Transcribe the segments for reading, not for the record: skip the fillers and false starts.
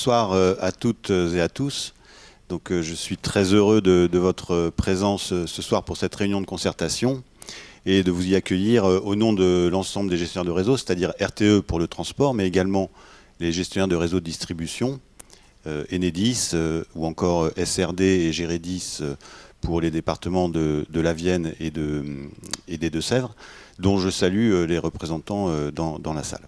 bonsoir à toutes et à tous. Donc, je suis très heureux de votre présence ce soir pour cette réunion de concertation et de vous y accueillir au nom de l'ensemble des gestionnaires de réseau, c'est-à-dire RTE pour le transport, mais également les gestionnaires de réseau de distribution, Enedis ou encore SRD et Géredis pour les départements de la Vienne et des Deux-Sèvres, dont je salue les représentants dans la salle.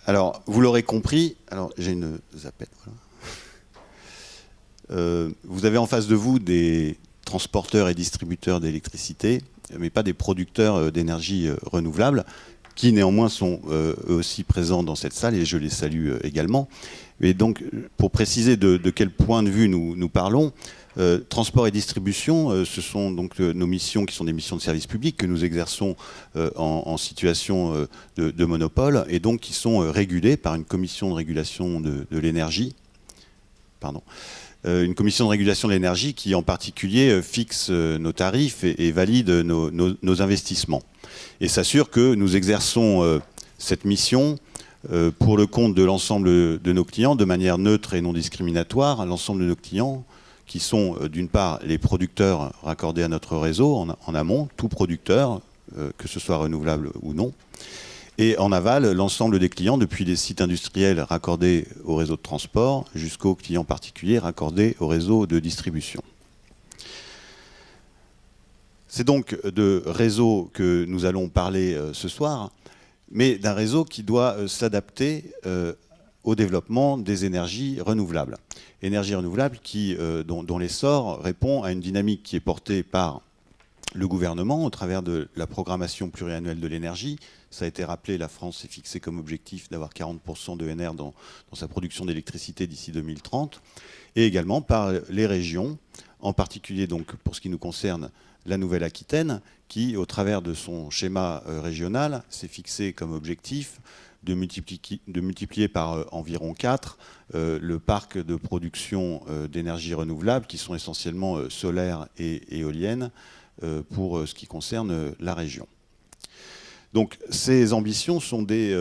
Alors, vous l'aurez compris, alors j'ai une zappette, voilà. Vous avez en face de vous des transporteurs et distributeurs d'électricité, mais pas des producteurs d'énergie renouvelable, qui néanmoins sont eux aussi présents dans cette salle, et je les salue également. Et donc, pour préciser de quel point de vue nous parlons, transport et distribution, ce sont donc nos missions qui sont des missions de service public que nous exerçons en situation de monopole et donc qui sont régulées par une commission de régulation de l'énergie. Pardon. Une commission de régulation de l'énergie qui en particulier fixe nos tarifs et valide nos investissements. Et s'assure que nous exerçons cette mission pour le compte de l'ensemble de nos clients de manière neutre et non discriminatoire, l'ensemble de nos clients qui sont d'une part les producteurs raccordés à notre réseau en amont, tout producteur, que ce soit renouvelable ou non, et en aval, l'ensemble des clients, depuis les sites industriels raccordés au réseau de transport jusqu'aux clients particuliers raccordés au réseau de distribution. C'est donc de réseau que nous allons parler ce soir, mais d'un réseau qui doit s'adapter au développement des énergies renouvelables. Énergies renouvelables dont l'essor répond à une dynamique qui est portée par le gouvernement au travers de la programmation pluriannuelle de l'énergie. Ça a été rappelé, la France s'est fixée comme objectif d'avoir 40% d'ENR dans sa production d'électricité d'ici 2030, et également par les régions, en particulier donc pour ce qui nous concerne la Nouvelle-Aquitaine, qui, au travers de son schéma régional, s'est fixé comme objectif de multiplier par environ 4 le parc de production d'énergie renouvelable, qui sont essentiellement solaires et éoliennes, pour ce qui concerne la région. Donc ces ambitions sont des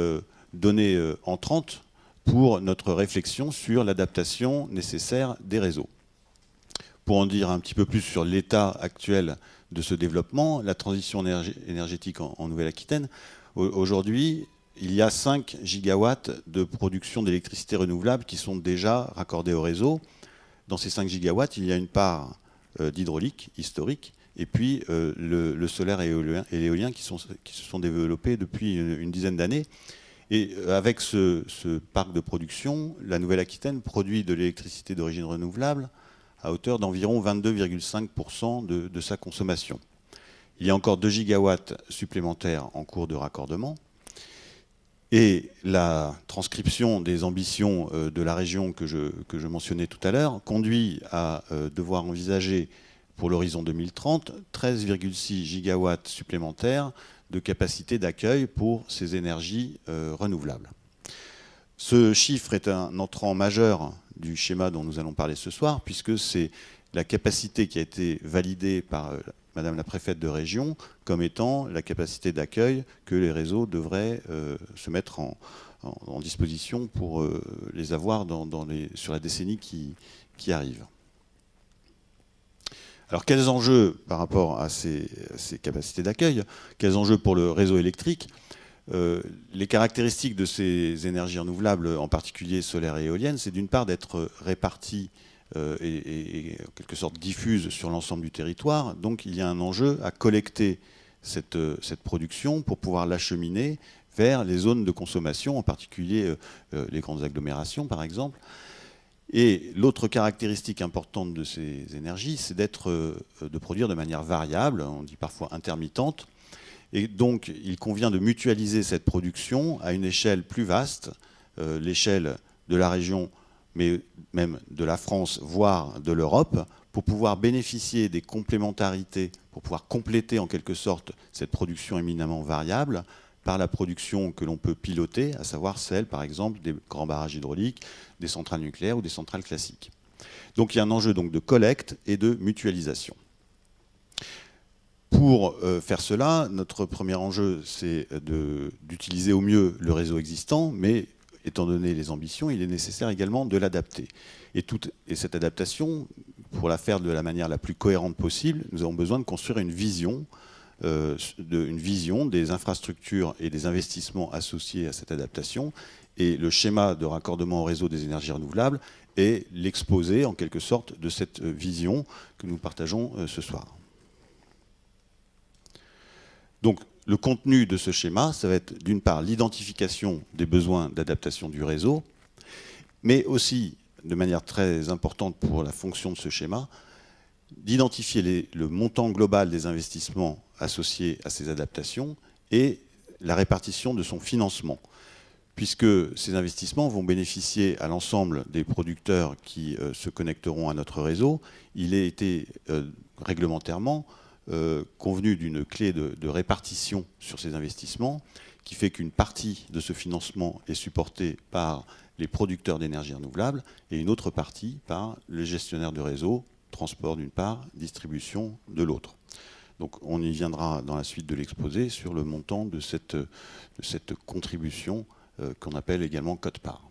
données entrantes pour notre réflexion sur l'adaptation nécessaire des réseaux. Pour en dire un petit peu plus sur l'état actuel de ce développement, la transition énergétique en Nouvelle-Aquitaine, aujourd'hui, il y a 5 gigawatts de production d'électricité renouvelable qui sont déjà raccordés au réseau. Dans ces 5 gigawatts, il y a une part d'hydraulique historique, et puis le solaire et l'éolien qui se sont développés depuis une dizaine d'années. Et avec ce parc de production, la Nouvelle-Aquitaine produit de l'électricité d'origine renouvelable à hauteur d'environ 22,5% de sa consommation. Il y a encore 2 gigawatts supplémentaires en cours de raccordement. Et la transcription des ambitions de la région que je mentionnais tout à l'heure conduit à devoir envisager pour l'horizon 2030 13,6 gigawatts supplémentaires de capacité d'accueil pour ces énergies renouvelables. Ce chiffre est un entrant majeur du schéma dont nous allons parler ce soir, puisque c'est la capacité qui a été validée par Madame la préfète de région comme étant la capacité d'accueil que les réseaux devraient se mettre en disposition pour les avoir sur la décennie qui arrive. Alors quels enjeux par rapport à ces capacités d'accueil? Quels enjeux pour le réseau électrique? Les caractéristiques de ces énergies renouvelables, en particulier solaires et éoliennes, c'est d'une part d'être réparties et en quelque sorte diffuses sur l'ensemble du territoire. Donc il y a un enjeu à collecter cette production pour pouvoir l'acheminer vers les zones de consommation, en particulier les grandes agglomérations par exemple. Et l'autre caractéristique importante de ces énergies, c'est de produire de manière variable, on dit parfois intermittente. Et donc, il convient de mutualiser cette production à une échelle plus vaste, l'échelle de la région, mais même de la France, voire de l'Europe, pour pouvoir bénéficier des complémentarités, pour pouvoir compléter en quelque sorte cette production éminemment variable par la production que l'on peut piloter, à savoir celle, par exemple, des grands barrages hydrauliques, des centrales nucléaires ou des centrales classiques. Donc il y a un enjeu donc, de collecte et de mutualisation. Pour faire cela, notre premier enjeu, c'est d'utiliser au mieux le réseau existant, mais étant donné les ambitions, il est nécessaire également de l'adapter. Et cette adaptation, pour la faire de la manière la plus cohérente possible, nous avons besoin de construire une vision des infrastructures et des investissements associés à cette adaptation. Et le schéma de raccordement au réseau des énergies renouvelables est l'exposé, en quelque sorte, de cette vision que nous partageons ce soir. Donc, le contenu de ce schéma, ça va être d'une part l'identification des besoins d'adaptation du réseau, mais aussi, de manière très importante pour la fonction de ce schéma, d'identifier le montant global des investissements associés à ces adaptations et la répartition de son financement, puisque ces investissements vont bénéficier à l'ensemble des producteurs qui se connecteront à notre réseau. Il a été réglementairement convenu d'une clé de répartition sur ces investissements qui fait qu'une partie de ce financement est supportée par les producteurs d'énergie renouvelable et une autre partie par les gestionnaires de réseau, transport d'une part, distribution de l'autre. Donc on y viendra dans la suite de l'exposé sur le montant de cette contribution qu'on appelle également quote-part.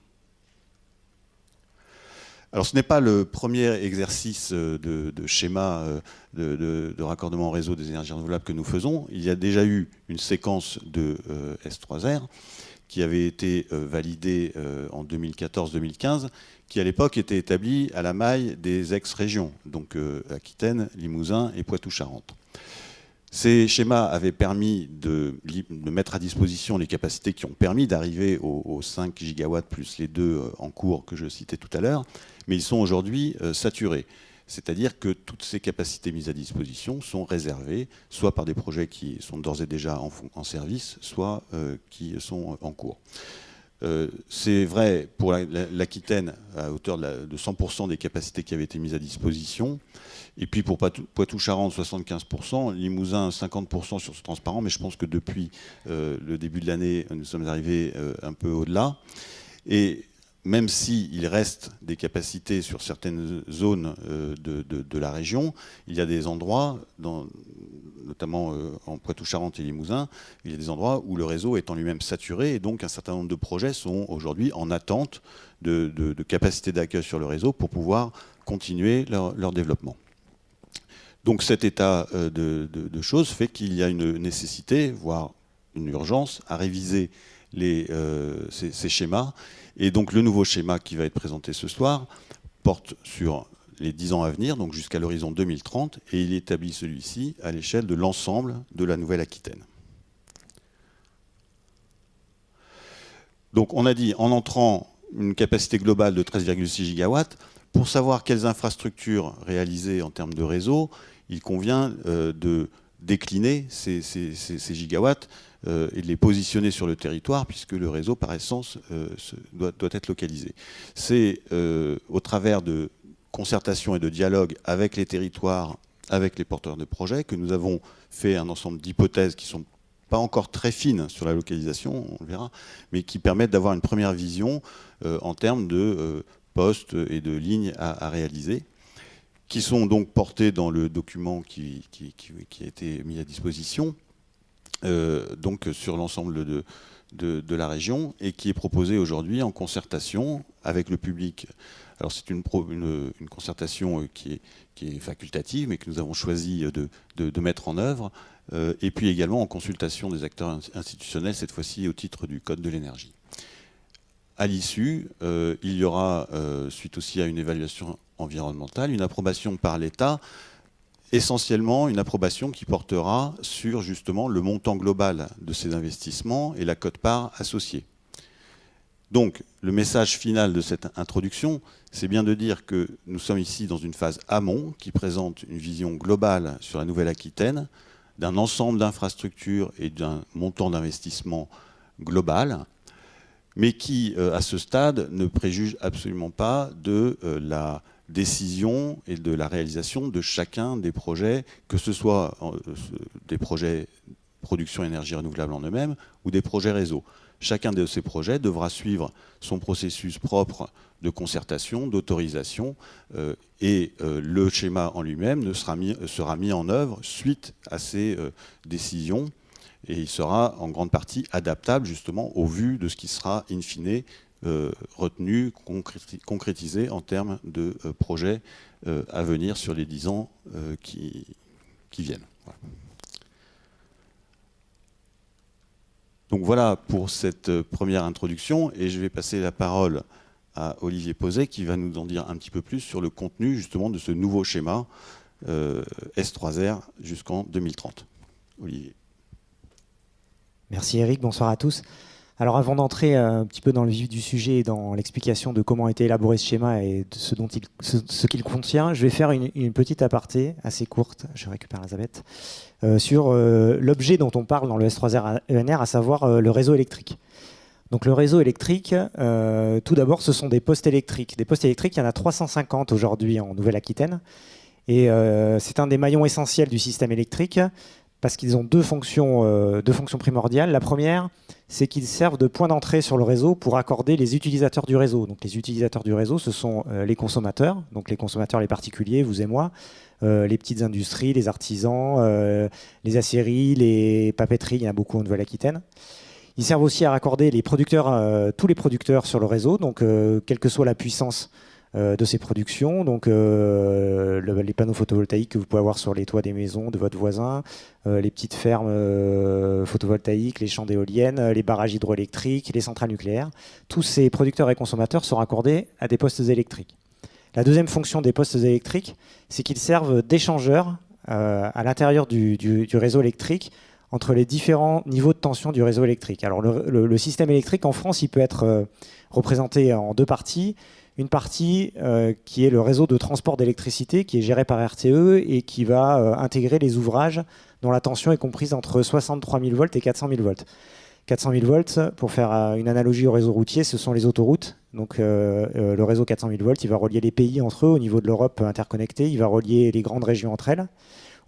Alors ce n'est pas le premier exercice de schéma de raccordement au réseau des énergies renouvelables que nous faisons. Il y a déjà eu une séquence de S3R qui avait été validée en 2014-2015, qui à l'époque était établie à la maille des ex-régions, donc Aquitaine, Limousin et Poitou-Charentes. Ces schémas avaient permis de mettre à disposition les capacités qui ont permis d'arriver aux 5 gigawatts plus les 2 en cours que je citais tout à l'heure, mais ils sont aujourd'hui saturés. C'est-à-dire que toutes ces capacités mises à disposition sont réservées, soit par des projets qui sont d'ores et déjà en service, soit qui sont en cours. C'est vrai pour l'Aquitaine à hauteur de 100% des capacités qui avaient été mises à disposition. Et puis pour Poitou-Charentes, 75%, Limousin, 50% sur ce transparent, mais je pense que depuis le début de l'année, nous sommes arrivés un peu au-delà. Et même s'il reste des capacités sur certaines zones de la région, il y a des endroits, notamment en Poitou-Charentes et Limousin, il y a des endroits où le réseau est en lui-même saturé, et donc un certain nombre de projets sont aujourd'hui en attente de capacités d'accueil sur le réseau pour pouvoir continuer leur développement. Donc cet état de choses fait qu'il y a une nécessité, voire une urgence, à réviser ces schémas. Et donc le nouveau schéma qui va être présenté ce soir porte sur les 10 ans à venir, donc jusqu'à l'horizon 2030, et il établit celui-ci à l'échelle de l'ensemble de la Nouvelle-Aquitaine. Donc on a dit, en entrant une capacité globale de 13,6 gigawatts, pour savoir quelles infrastructures réaliser en termes de réseau, il convient de décliner ces gigawatts et de les positionner sur le territoire, puisque le réseau, par essence, doit être localisé. C'est au travers de concertation et de dialogue avec les territoires, avec les porteurs de projets, que nous avons fait un ensemble d'hypothèses qui ne sont pas encore très fines sur la localisation, on le verra, mais qui permettent d'avoir une première vision en termes de postes et de lignes à réaliser, qui sont donc portés dans le document qui a été mis à disposition, donc sur l'ensemble de la région, et qui est proposé aujourd'hui en concertation avec le public. Alors c'est une concertation qui est facultative, mais que nous avons choisi de mettre en œuvre, et puis également en consultation des acteurs institutionnels, cette fois-ci au titre du Code de l'énergie. À l'issue, il y aura, suite aussi à une évaluation environnementale, une approbation par l'État, essentiellement une approbation qui portera sur justement le montant global de ces investissements et la quote-part associée. Donc, le message final de cette introduction, c'est bien de dire que nous sommes ici dans une phase amont qui présente une vision globale sur la Nouvelle-Aquitaine, d'un ensemble d'infrastructures et d'un montant d'investissement global, mais qui, à ce stade, ne préjuge absolument pas de la décision et de la réalisation de chacun des projets, que ce soit des projets production énergie renouvelable en eux-mêmes ou des projets réseau. Chacun de ces projets devra suivre son processus propre de concertation, d'autorisation, et le schéma en lui-même sera mis en œuvre suite à ces décisions, et il sera en grande partie adaptable justement au vu de ce qui sera in fine retenus, concrétisés en termes de projets à venir sur les 10 ans qui viennent. Voilà. Donc voilà pour cette première introduction, et je vais passer la parole à Olivier Pozet qui va nous en dire un petit peu plus sur le contenu justement de ce nouveau schéma S3R jusqu'en 2030. Olivier. Merci Eric, bonsoir à tous. Alors avant d'entrer un petit peu dans le vif du sujet et dans l'explication de comment a été élaboré ce schéma et de ce qu'il contient, je vais faire une petite aparté assez courte, je récupère la zabette, sur l'objet dont on parle dans le S3R ENR, à savoir le réseau électrique. Donc le réseau électrique, tout d'abord, ce sont des postes électriques. Des postes électriques, il y en a 350 aujourd'hui en Nouvelle-Aquitaine. Et c'est un des maillons essentiels du système électrique parce qu'ils ont deux fonctions primordiales. La première, c'est qu'ils servent de point d'entrée sur le réseau pour accorder les utilisateurs du réseau. Donc les utilisateurs du réseau, ce sont les consommateurs, donc les consommateurs, les particuliers, vous et moi, les petites industries, les artisans, les aciéries, les papeteries, il y en a beaucoup en Nouvelle-Aquitaine. Ils servent aussi à raccorder les producteurs, tous les producteurs sur le réseau, donc quelle que soit la puissance de ces productions, donc les panneaux photovoltaïques que vous pouvez avoir sur les toits des maisons de votre voisin, les petites fermes photovoltaïques, les champs d'éoliennes, les barrages hydroélectriques, les centrales nucléaires. Tous ces producteurs et consommateurs sont raccordés à des postes électriques. La deuxième fonction des postes électriques, c'est qu'ils servent d'échangeurs à l'intérieur du réseau électrique entre les différents niveaux de tension du réseau électrique. Alors le système électrique en France, il peut être représenté en deux parties. Une partie qui est le réseau de transport d'électricité qui est géré par RTE et qui va intégrer les ouvrages dont la tension est comprise entre 63 000 volts et 400 000 volts. 400 000 volts, pour faire une analogie au réseau routier, ce sont les autoroutes. Donc le réseau 400 000 volts, il va relier les pays entre eux au niveau de l'Europe interconnectée, il va relier les grandes régions entre elles.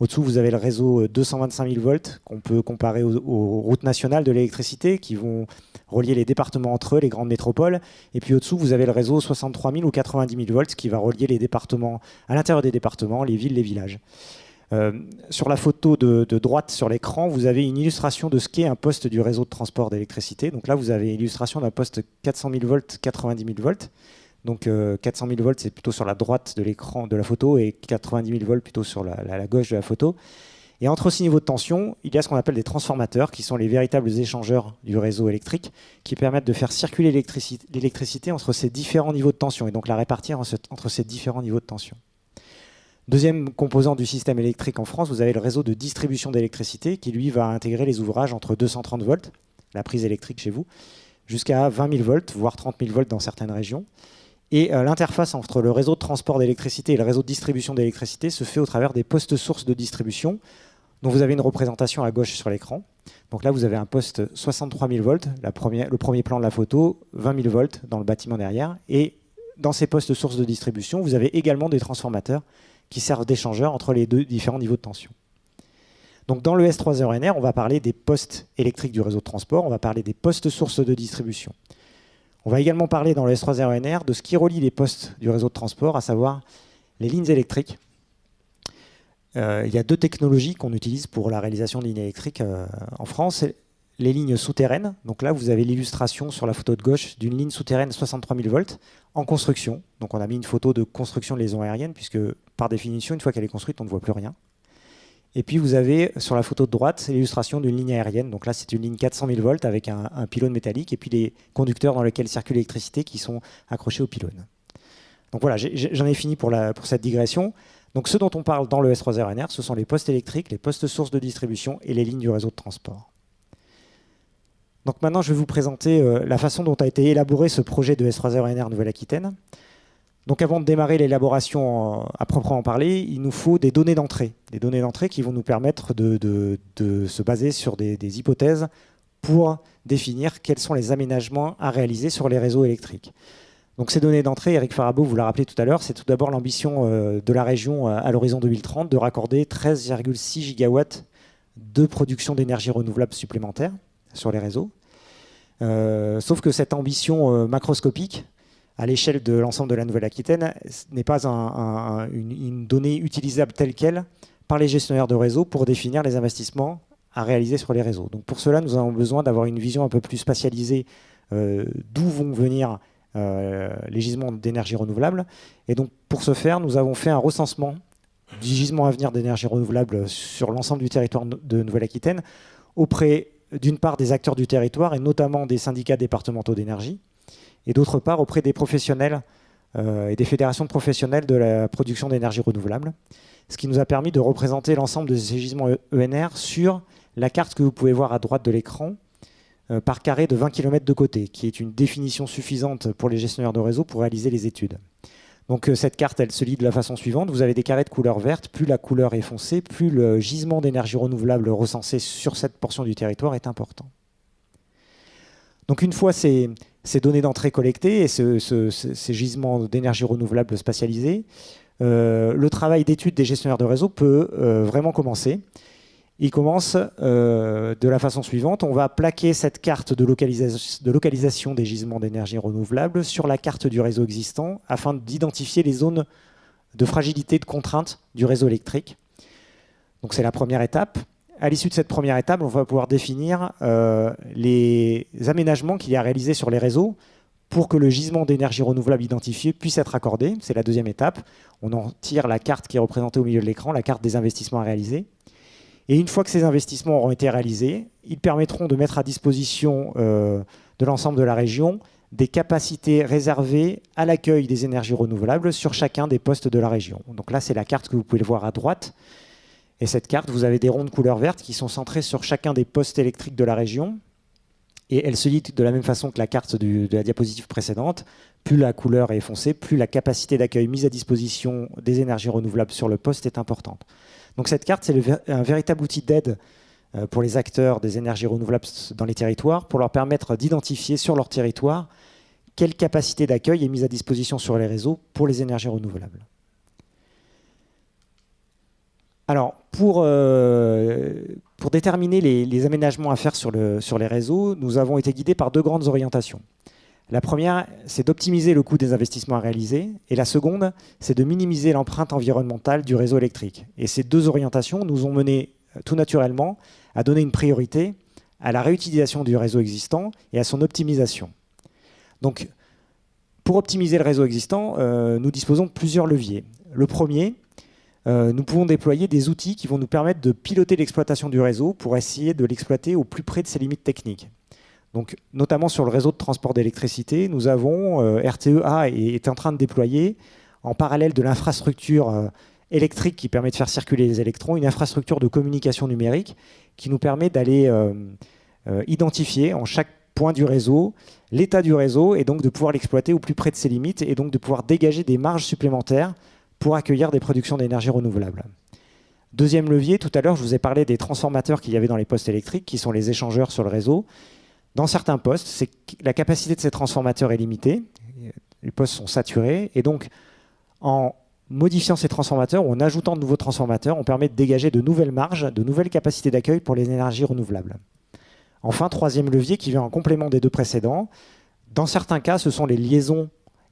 Au-dessous, vous avez le réseau 225 000 volts qu'on peut comparer aux routes nationales de l'électricité qui vont relier les départements entre eux, les grandes métropoles. Et puis au-dessous, vous avez le réseau 63 000 ou 90 000 volts qui va relier les départements, à l'intérieur des départements, les villes, les villages. Sur la photo de droite sur l'écran, vous avez une illustration de ce qu'est un poste du réseau de transport d'électricité. Donc là, vous avez l'illustration d'un poste 400 000 volts, 90 000 volts. Donc 400 000 volts, c'est plutôt sur la droite de l'écran de la photo et 90 000 volts plutôt sur la gauche de la photo. Et entre ces niveaux de tension, il y a ce qu'on appelle des transformateurs, qui sont les véritables échangeurs du réseau électrique, qui permettent de faire circuler l'électricité entre ces différents niveaux de tension, et donc la répartir entre ces différents niveaux de tension. Deuxième composant du système électrique en France, vous avez le réseau de distribution d'électricité, qui lui va intégrer les ouvrages entre 230 volts, la prise électrique chez vous, jusqu'à 20 000 volts, voire 30 000 volts dans certaines régions. Et l'interface entre le réseau de transport d'électricité et le réseau de distribution d'électricité se fait au travers des postes sources de distribution, dont vous avez une représentation à gauche sur l'écran. Donc là, vous avez un poste 63 000 volts, le premier plan de la photo, 20 000 volts dans le bâtiment derrière. Et dans ces postes sources de distribution, vous avez également des transformateurs qui servent d'échangeurs entre les deux différents niveaux de tension. Donc dans le S3RNR, on va parler des postes électriques du réseau de transport, on va parler des postes sources de distribution. On va également parler dans le S3RNR de ce qui relie les postes du réseau de transport, à savoir les lignes électriques. Il y a deux technologies qu'on utilise pour la réalisation de lignes électriques en France. Les lignes souterraines. Donc là, vous avez l'illustration sur la photo de gauche d'une ligne souterraine 63 000 volts en construction. Donc on a mis une photo de construction de liaison aérienne, puisque par définition, une fois qu'elle est construite, on ne voit plus rien. Et puis vous avez sur la photo de droite l'illustration d'une ligne aérienne. Donc là, c'est une ligne 400 000 volts avec un pylône métallique et puis les conducteurs dans lesquels circule l'électricité qui sont accrochés au pylône. Donc voilà, j'en ai fini pour cette digression. Donc ce dont on parle dans le S3RNR, ce sont les postes électriques, les postes sources de distribution et les lignes du réseau de transport. Donc maintenant, je vais vous présenter la façon dont a été élaboré ce projet de S3RNR Nouvelle-Aquitaine. Donc avant de démarrer l'élaboration à proprement parler, il nous faut des données d'entrée. Des données d'entrée qui vont nous permettre de se baser sur des hypothèses pour définir quels sont les aménagements à réaliser sur les réseaux électriques. Donc ces données d'entrée, Eric Farabaud vous l'a rappelé tout à l'heure, c'est tout d'abord l'ambition de la région à l'horizon 2030 de raccorder 13,6 gigawatts de production d'énergie renouvelable supplémentaire sur les réseaux. Sauf que cette ambition macroscopique, à l'échelle de l'ensemble de la Nouvelle-Aquitaine, n'est pas une donnée utilisable telle quelle par les gestionnaires de réseau pour définir les investissements à réaliser sur les réseaux. Donc pour cela, nous avons besoin d'avoir une vision un peu plus spatialisée d'où vont venir les gisements d'énergie renouvelable. Et donc, pour ce faire, nous avons fait un recensement du gisement à venir d'énergie renouvelable sur l'ensemble du territoire de Nouvelle-Aquitaine, auprès d'une part des acteurs du territoire, et notamment des syndicats départementaux d'énergie, et d'autre part auprès des professionnels et des fédérations professionnelles de la production d'énergie renouvelable, ce qui nous a permis de représenter l'ensemble de ces gisements ENR sur la carte que vous pouvez voir à droite de l'écran, par carré de 20 km de côté, qui est une définition suffisante pour les gestionnaires de réseau pour réaliser les études. Donc cette carte, elle se lit de la façon suivante. Vous avez des carrés de couleur verte. Plus la couleur est foncée, plus le gisement d'énergie renouvelable recensé sur cette portion du territoire est important. Donc une fois ces données d'entrée collectées et ces gisements d'énergie renouvelable spatialisés, le travail d'étude des gestionnaires de réseau peut vraiment commencer. Il commence de la façon suivante. On va plaquer cette carte de localisation des gisements d'énergie renouvelable sur la carte du réseau existant afin d'identifier les zones de fragilité, de contrainte du réseau électrique. Donc c'est la première étape. À l'issue de cette première étape, on va pouvoir définir les aménagements qu'il y a à réaliser sur les réseaux pour que le gisement d'énergie renouvelable identifié puisse être accordé. C'est la deuxième étape. On en tire la carte qui est représentée au milieu de l'écran, la carte des investissements à réaliser. Et une fois que ces investissements auront été réalisés, ils permettront de mettre à disposition de l'ensemble de la région des capacités réservées à l'accueil des énergies renouvelables sur chacun des postes de la région. Donc là, c'est la carte que vous pouvez voir à droite. Et cette carte, vous avez des ronds de couleur verte qui sont centrés sur chacun des postes électriques de la région. Et elle se lit de la même façon que la carte de la diapositive précédente. Plus la couleur est foncée, plus la capacité d'accueil mise à disposition des énergies renouvelables sur le poste est importante. Donc cette carte, c'est un véritable outil d'aide pour les acteurs des énergies renouvelables dans les territoires, pour leur permettre d'identifier sur leur territoire quelle capacité d'accueil est mise à disposition sur les réseaux pour les énergies renouvelables. Alors, pour déterminer les aménagements à faire sur les réseaux, nous avons été guidés par deux grandes orientations. La première, c'est d'optimiser le coût des investissements à réaliser, et la seconde, c'est de minimiser l'empreinte environnementale du réseau électrique. Et ces deux orientations nous ont mené tout naturellement à donner une priorité à la réutilisation du réseau existant et à son optimisation. Donc, pour optimiser le réseau existant, nous disposons de plusieurs leviers. Le premier, nous pouvons déployer des outils qui vont nous permettre de piloter l'exploitation du réseau pour essayer de l'exploiter au plus près de ses limites techniques. Donc, notamment sur le réseau de transport d'électricité, nous avons, RTE-A est en train de déployer, en parallèle de l'infrastructure électrique qui permet de faire circuler les électrons, une infrastructure de communication numérique qui nous permet d'aller identifier en chaque point du réseau l'état du réseau et donc de pouvoir l'exploiter au plus près de ses limites et donc de pouvoir dégager des marges supplémentaires pour accueillir des productions d'énergie renouvelable. Deuxième levier, tout à l'heure, je vous ai parlé des transformateurs qu'il y avait dans les postes électriques, qui sont les échangeurs sur le réseau. Dans certains postes, la capacité de ces transformateurs est limitée, les postes sont saturés, et donc en modifiant ces transformateurs ou en ajoutant de nouveaux transformateurs, on permet de dégager de nouvelles marges, de nouvelles capacités d'accueil pour les énergies renouvelables. Enfin, troisième levier qui vient en complément des deux précédents, dans certains cas, ce sont les liaisons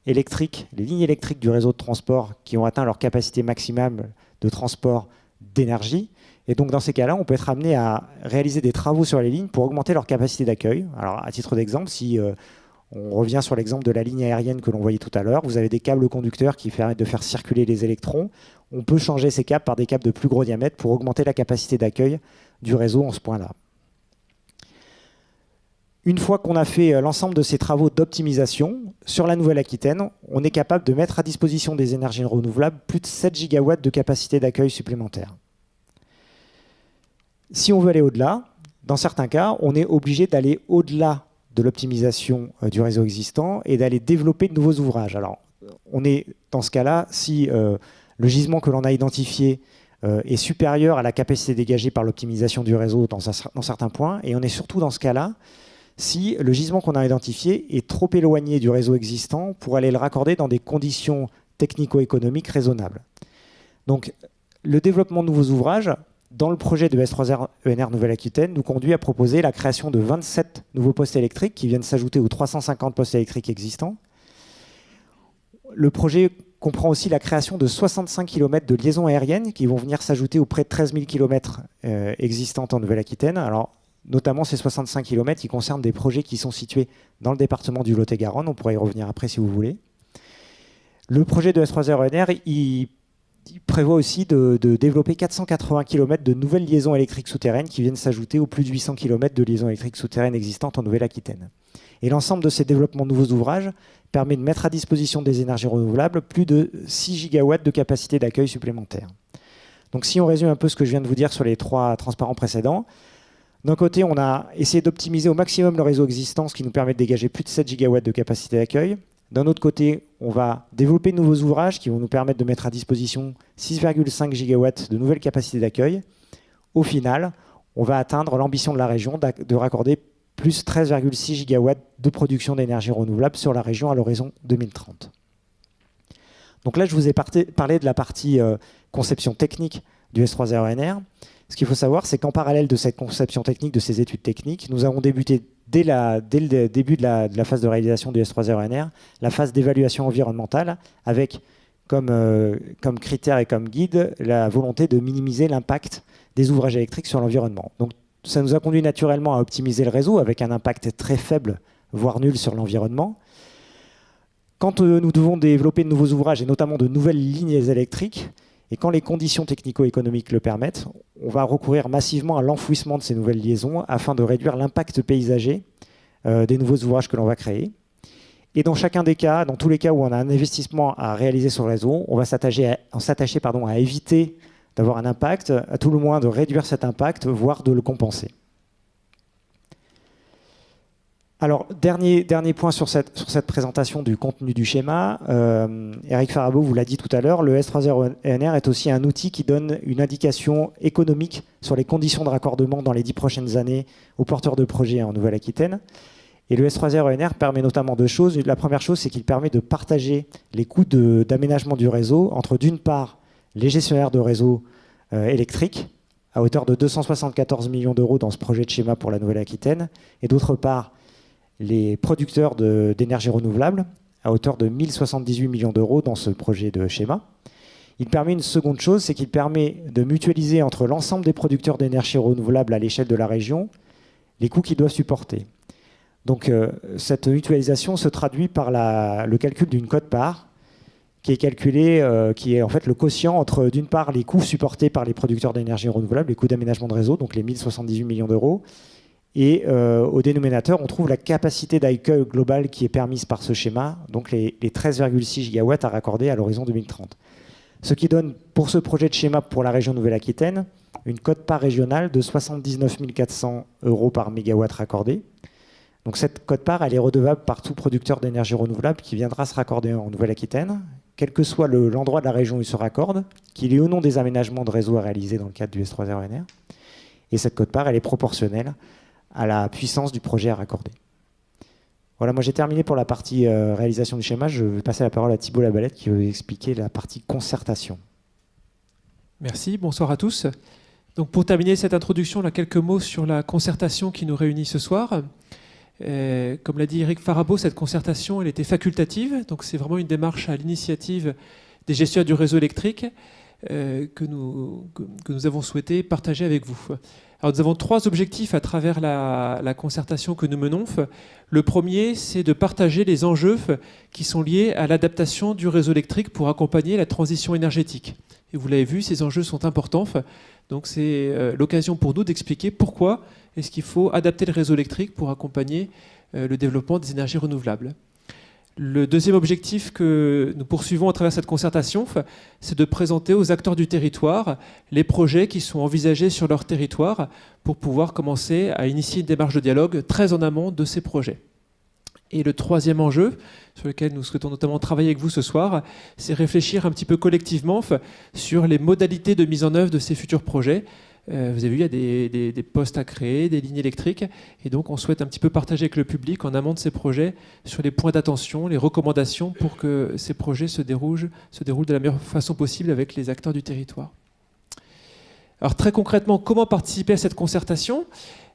électriques, les lignes électriques du réseau de transport qui ont atteint leur capacité maximale de transport d'énergie. Et donc, dans ces cas-là, on peut être amené à réaliser des travaux sur les lignes pour augmenter leur capacité d'accueil. Alors, à titre d'exemple, si on revient sur l'exemple de la ligne aérienne que l'on voyait tout à l'heure, vous avez des câbles conducteurs qui permettent de faire circuler les électrons. On peut changer ces câbles par des câbles de plus gros diamètre pour augmenter la capacité d'accueil du réseau en ce point-là. Une fois qu'on a fait l'ensemble de ces travaux d'optimisation, sur la Nouvelle-Aquitaine, on est capable de mettre à disposition des énergies renouvelables plus de 7 gigawatts de capacité d'accueil supplémentaire. Si on veut aller au-delà, dans certains cas, on est obligé d'aller au-delà de l'optimisation du réseau existant et d'aller développer de nouveaux ouvrages. Alors, on est dans ce cas-là, si le gisement que l'on a identifié est supérieur à la capacité dégagée par l'optimisation du réseau dans certains points, et on est surtout dans ce cas-là si le gisement qu'on a identifié est trop éloigné du réseau existant pour aller le raccorder dans des conditions technico-économiques raisonnables. Donc, le développement de nouveaux ouvrages dans le projet de S3R ENR Nouvelle-Aquitaine nous conduit à proposer la création de 27 nouveaux postes électriques qui viennent s'ajouter aux 350 postes électriques existants. Le projet comprend aussi la création de 65 km de liaisons aériennes qui vont venir s'ajouter aux près de 13 000 km existantes en Nouvelle-Aquitaine. Alors, notamment ces 65 km qui concernent des projets qui sont situés dans le département du Lot-et-Garonne. On pourra y revenir après si vous voulez. Le projet de S3R il prévoit aussi de développer 480 km de nouvelles liaisons électriques souterraines qui viennent s'ajouter aux plus de 800 km de liaisons électriques souterraines existantes en Nouvelle-Aquitaine. Et l'ensemble de ces développements de nouveaux ouvrages permet de mettre à disposition des énergies renouvelables plus de 6 gigawatts de capacité d'accueil supplémentaire. Donc si on résume un peu ce que je viens de vous dire sur les 3 transparents précédents, d'un côté, on a essayé d'optimiser au maximum le réseau existant, ce qui nous permet de dégager plus de 7 gigawatts de capacité d'accueil. D'un autre côté, on va développer de nouveaux ouvrages qui vont nous permettre de mettre à disposition 6,5 gigawatts de nouvelles capacités d'accueil. Au final, on va atteindre l'ambition de la région de raccorder plus 13,6 gigawatts de production d'énergie renouvelable sur la région à l'horizon 2030. Donc là, je vous ai parlé de la partie conception technique du S3REnR. Ce qu'il faut savoir, c'est qu'en parallèle de cette conception technique, de ces études techniques, nous avons débuté dès le début de la phase de réalisation du S3REnR, la phase d'évaluation environnementale, avec comme critère et comme guide la volonté de minimiser l'impact des ouvrages électriques sur l'environnement. Donc ça nous a conduit naturellement à optimiser le réseau avec un impact très faible, voire nul sur l'environnement. Quand nous devons développer de nouveaux ouvrages et notamment de nouvelles lignes électriques, et quand les conditions technico-économiques le permettent, on va recourir massivement à l'enfouissement de ces nouvelles liaisons afin de réduire l'impact paysager des nouveaux ouvrages que l'on va créer. Et dans chacun des cas, dans tous les cas où on a un investissement à réaliser sur le réseau, on va s'attacher à éviter d'avoir un impact, à tout le moins de réduire cet impact, voire de le compenser. Alors, dernier point sur cette présentation du contenu du schéma. Eric Farabaud vous l'a dit tout à l'heure, le S3REnR est aussi un outil qui donne une indication économique sur les conditions de raccordement dans les 10 prochaines années aux porteurs de projets en Nouvelle-Aquitaine. Et le S3REnR permet notamment 2 choses. La première chose, c'est qu'il permet de partager les coûts d'aménagement du réseau entre, d'une part, les gestionnaires de réseaux électriques, à hauteur de 274 millions d'euros dans ce projet de schéma pour la Nouvelle-Aquitaine, et d'autre part, les producteurs d'énergie renouvelable à hauteur de 1078 millions d'euros dans ce projet de schéma. Il permet une seconde chose, c'est qu'il permet de mutualiser entre l'ensemble des producteurs d'énergie renouvelable à l'échelle de la région les coûts qu'ils doivent supporter. Donc cette mutualisation se traduit par le calcul d'une quote-part qui est calculée, qui est en fait le quotient entre d'une part les coûts supportés par les producteurs d'énergie renouvelable, les coûts d'aménagement de réseau, donc les 1078 millions d'euros, et au dénominateur, on trouve la capacité d'accueil globale qui est permise par ce schéma, donc les 13,6 gigawatts à raccorder à l'horizon 2030. Ce qui donne pour ce projet de schéma pour la région Nouvelle-Aquitaine une quote-part régionale de 79 400 euros par mégawatt raccordé. Donc cette quote-part, elle est redevable par tout producteur d'énergie renouvelable qui viendra se raccorder en Nouvelle-Aquitaine, quel que soit l'endroit de la région où il se raccorde, qu'il ait ou non des aménagements de réseau à réaliser dans le cadre du S3REnR. Et cette quote-part, elle est proportionnelle à la puissance du projet à raccorder. Voilà, moi j'ai terminé pour la partie réalisation du schéma. Je vais passer la parole à Thibault Labalette qui va vous expliquer la partie concertation. Merci, bonsoir à tous. Donc pour terminer cette introduction, là, quelques mots sur la concertation qui nous réunit ce soir. Comme l'a dit Eric Farabaud, cette concertation elle était facultative, donc c'est vraiment une démarche à l'initiative des gestionnaires du réseau électrique que nous avons souhaité partager avec vous. Alors, nous avons 3 objectifs à travers la concertation que nous menons. Le premier, c'est de partager les enjeux qui sont liés à l'adaptation du réseau électrique pour accompagner la transition énergétique. Et vous l'avez vu, ces enjeux sont importants. Donc c'est l'occasion pour nous d'expliquer pourquoi est-ce qu'il faut adapter le réseau électrique pour accompagner le développement des énergies renouvelables. Le deuxième objectif que nous poursuivons à travers cette concertation, c'est de présenter aux acteurs du territoire les projets qui sont envisagés sur leur territoire pour pouvoir commencer à initier une démarche de dialogue très en amont de ces projets. Et le troisième enjeu, sur lequel nous souhaitons notamment travailler avec vous ce soir, c'est réfléchir un petit peu collectivement sur les modalités de mise en œuvre de ces futurs projets. Vous avez vu, il y a des postes à créer, des lignes électriques, et donc on souhaite un petit peu partager avec le public en amont de ces projets sur les points d'attention, les recommandations pour que ces projets se déroulent de la meilleure façon possible avec les acteurs du territoire. Alors très concrètement, comment participer à cette concertation ?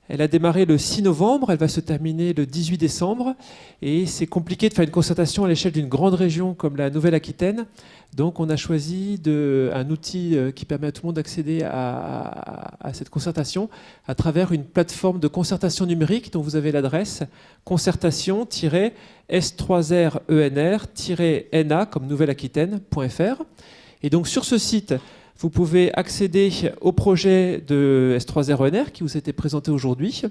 Elle a démarré le 6 novembre, elle va se terminer le 18 décembre. Et c'est compliqué de faire une concertation à l'échelle d'une grande région comme la Nouvelle-Aquitaine. Donc on a choisi un outil qui permet à tout le monde d'accéder à cette concertation à travers une plateforme de concertation numérique dont vous avez l'adresse concertation-s3renr-na comme Nouvelle-Aquitaine.fr. Et donc sur ce site, vous pouvez accéder au projet de S3RENR qui vous a été présenté aujourd'hui.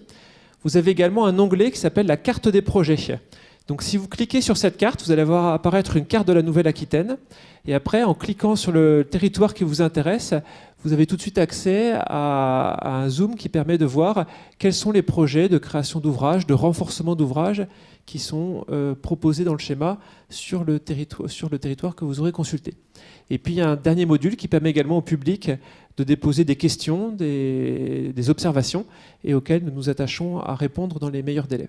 Vous avez également un onglet qui s'appelle la carte des projets. Donc si vous cliquez sur cette carte, vous allez voir apparaître une carte de la Nouvelle-Aquitaine. Et après, en cliquant sur le territoire qui vous intéresse, vous avez tout de suite accès à un zoom qui permet de voir quels sont les projets de création d'ouvrages, de renforcement d'ouvrages qui sont proposés dans le schéma sur le territoire que vous aurez consulté. Et puis il y a un dernier module qui permet également au public de déposer des questions, des observations, et auxquelles nous nous attachons à répondre dans les meilleurs délais.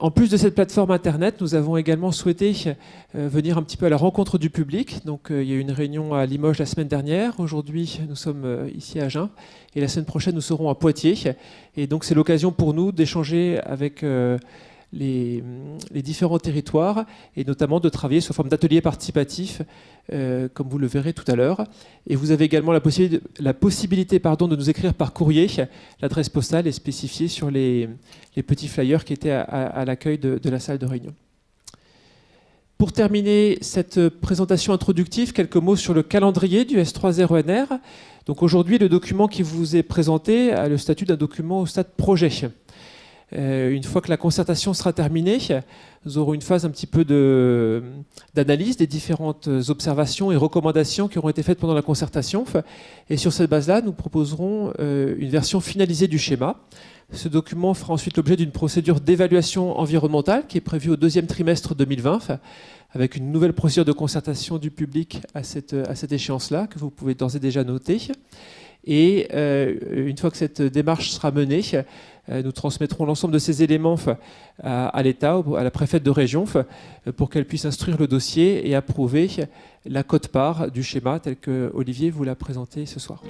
En plus de cette plateforme Internet, nous avons également souhaité venir un petit peu à la rencontre du public. Donc, il y a eu une réunion à Limoges la semaine dernière. Aujourd'hui, nous sommes ici à Agen. Et la semaine prochaine, nous serons à Poitiers. Et donc, c'est l'occasion pour nous d'échanger avec les différents territoires et notamment de travailler sous forme d'ateliers participatifs, comme vous le verrez tout à l'heure. Et vous avez également la possibilité de nous écrire par courrier. L'adresse postale est spécifiée sur les petits flyers qui étaient à l'accueil de la salle de réunion. Pour terminer cette présentation introductive, quelques mots sur le calendrier du S3RENR. Donc aujourd'hui, le document qui vous est présenté a le statut d'un document au stade projet. Une fois que la concertation sera terminée, nous aurons une phase un petit peu d'analyse des différentes observations et recommandations qui auront été faites pendant la concertation. Et sur cette base-là, nous proposerons une version finalisée du schéma. Ce document fera ensuite l'objet d'une procédure d'évaluation environnementale qui est prévue au deuxième trimestre 2020, avec une nouvelle procédure de concertation du public à cette échéance-là, que vous pouvez d'ores et déjà noter. Et une fois que cette démarche sera menée, nous transmettrons l'ensemble de ces éléments à l'État, à la préfète de région, pour qu'elle puisse instruire le dossier et approuver la quote-part du schéma tel que Olivier vous l'a présenté ce soir.